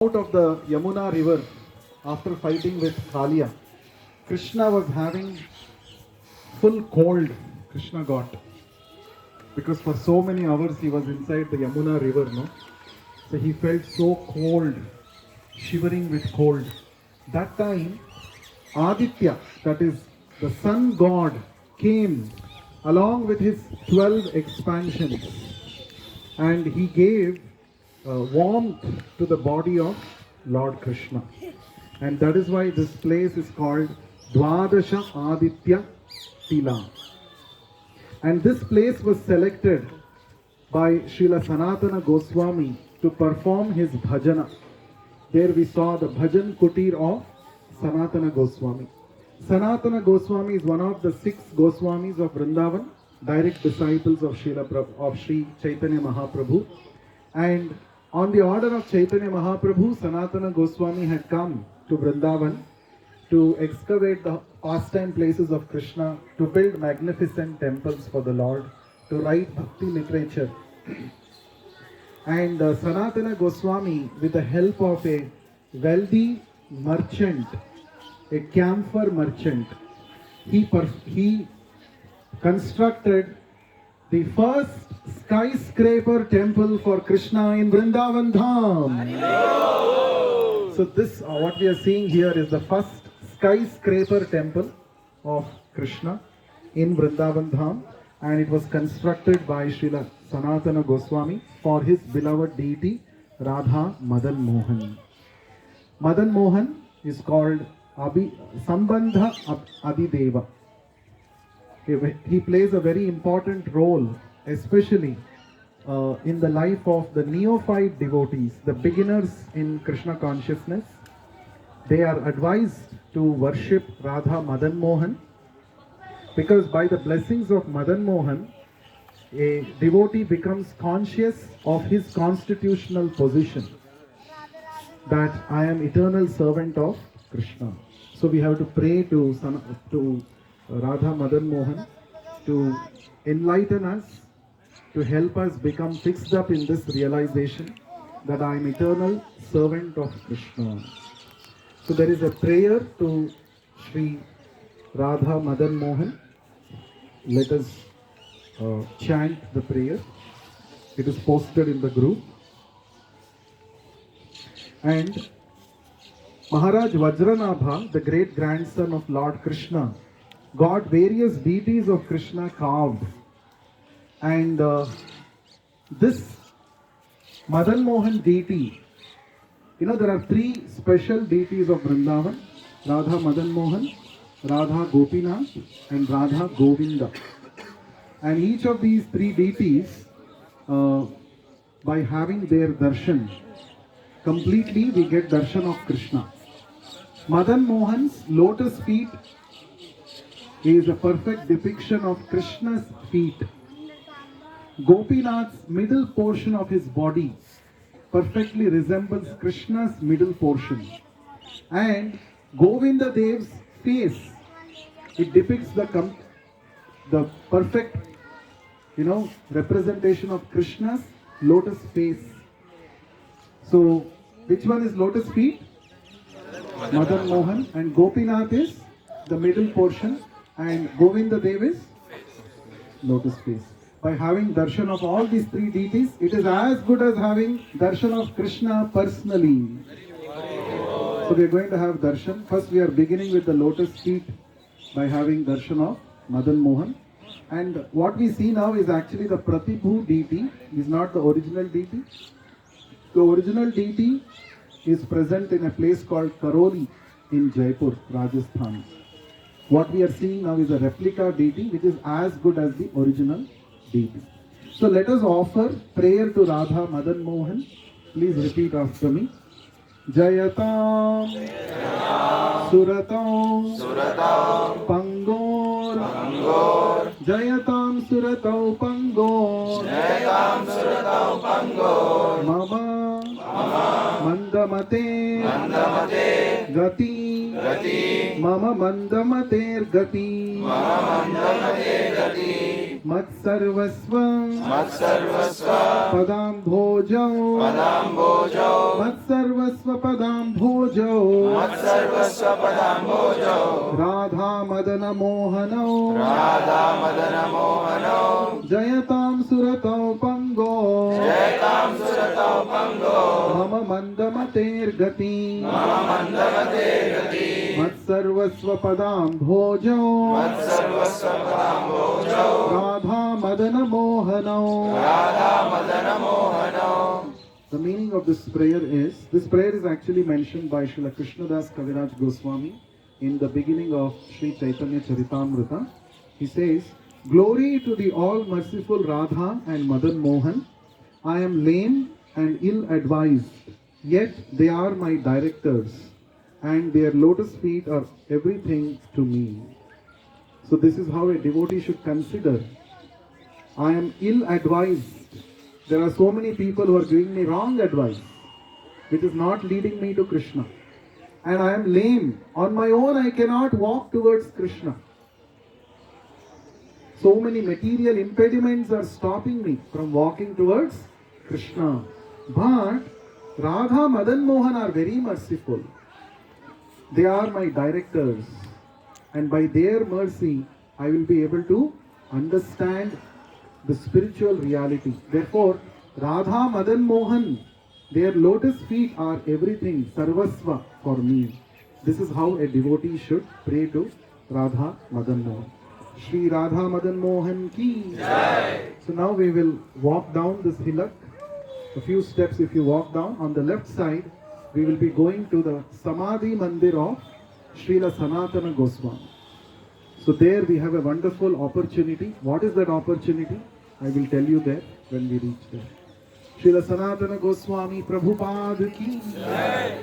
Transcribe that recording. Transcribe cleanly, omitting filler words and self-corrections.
Out of the Yamuna river after fighting with Kalia. Krishna was having full cold. Krishna got because for so many hours he was inside the Yamuna river, no? So he felt so cold, shivering with cold. That time, Aditya, that is the sun god, came along with his 12 expansions and he gave warmth to the body of Lord Krishna. And that is why this place is called Dwadasha Aditya Tila. And this place was selected by Srila Sanatana Goswami to perform his bhajana. There we saw the bhajan kutir of Sanatana Goswami. Sanatana Goswami is one of the 6 Goswamis of Vrindavan, direct disciples of Sri Chaitanya Mahaprabhu. And on the order of Chaitanya Mahaprabhu, Sanatana Goswami had come to Vrindavan to excavate the pastime places of Krishna, to build magnificent temples for the Lord, to write bhakti literature. And Sanatana Goswami, with the help of a wealthy merchant, a camphor merchant, he constructed the first skyscraper temple for Krishna in Vrindavan Dham. So this, what we are seeing here is the first skyscraper temple of Krishna in Vrindavan Dham, and it was constructed by Srila Sanatana Goswami for his beloved deity Radha Madan Mohan. Madan Mohan is called Sambandha Adideva. He plays a very important role, especially in the life of the neophyte devotees, the beginners in Krishna consciousness. They are advised to worship Radha Madan Mohan, because by the blessings of Madan Mohan, a devotee becomes conscious of his constitutional position, that I am eternal servant of Krishna. So we have to pray to Radha Madan Mohan to enlighten us, to help us become fixed up in this realization that I am eternal servant of Krishna. So there is a prayer to Sri Radha Madan Mohan. Let us chant the prayer. It is posted in the group. And Maharaj Vajranabha, the great grandson of Lord Krishna, got various deities of Krishna carved. And this Madan Mohan deity, there are 3 special deities of Vrindavan: Radha Madan Mohan, Radha Gopinath, and Radha Govinda. And each of these 3 deities, by having their darshan, completely we get darshan of Krishna. Madan Mohan's lotus feet is a perfect depiction of Krishna's feet. Gopinath's middle portion of his body perfectly resembles Krishna's middle portion. And Govinda Dev's face, it depicts the perfect, representation of Krishna's lotus face. So, which one is lotus feet? Madan Mohan. And Gopinath is the middle portion, and Govinda Dev is lotus face. By having darshan of all these 3 deities, it is as good as having darshan of Krishna personally. So we are going to have darshan. First we are beginning with the lotus feet by having darshan of Madan Mohan. And what we see now is actually the Pratibhu deity, is not the original deity. The original deity is present in a place called Karoli in Jaipur, Rajasthan. What we are seeing now is a replica deity which is as good as the original deity. So let us offer prayer to Radha Madan Mohan. Please repeat after me. Jayatam Suratam Pangor Jayatam Suratau Pangor Mama Mandamate Gati Mama Mandamater Gati मत्सर्वस्वं मत्सर्वस्व पदाम्भोजौ पदाम्भोजौ मत्सर्वस्व पदाम्भोजौ मत्सर्वस्व पदाम्भोजौ Radha Madan मोहनौ Radha Madan मोहनौ जयतां सुरतौ पंगो जयतां सुरतौ पंगो मम मन्दमतेर्गति मम मन्दमते गति मत्सर्वस्व पदाम्भोजौ मत्सर्वस्व पदाम्भोजौ Radha Madan मोहनौ. Radha Madan मोहनौ. The meaning of this prayer is actually mentioned by Srila Krishnadas Kaviraj Goswami in the beginning of Sri Chaitanya Charitamrita. He says, "Glory to the all-merciful Radha and Madan Mohan. I am lame and ill-advised, yet they are my directors, and their lotus feet are everything to me." So this is how a devotee should consider. I am ill-advised. There are so many people who are giving me wrong advice, which is not leading me to Krishna. And I am lame. On my own, I cannot walk towards Krishna. So many material impediments are stopping me from walking towards Krishna. But Radha Madan Mohan are very merciful. They are my directors. And by their mercy, I will be able to understand the spiritual reality. Therefore, Radha Madan Mohan, their lotus feet are everything, sarvasva for me. This is how a devotee should pray to Radha Madan Mohan. Shri Radha Madan Mohan ki Jai. So now we will walk down this hillock. A few steps if you walk down. On the left side, we will be going to the Samadhi Mandir of Srila Sanatana Goswami. So there we have a wonderful opportunity. What is that opportunity? I will tell you there when we reach there. Srila Sanatana Goswami Prabhupada ki Jai.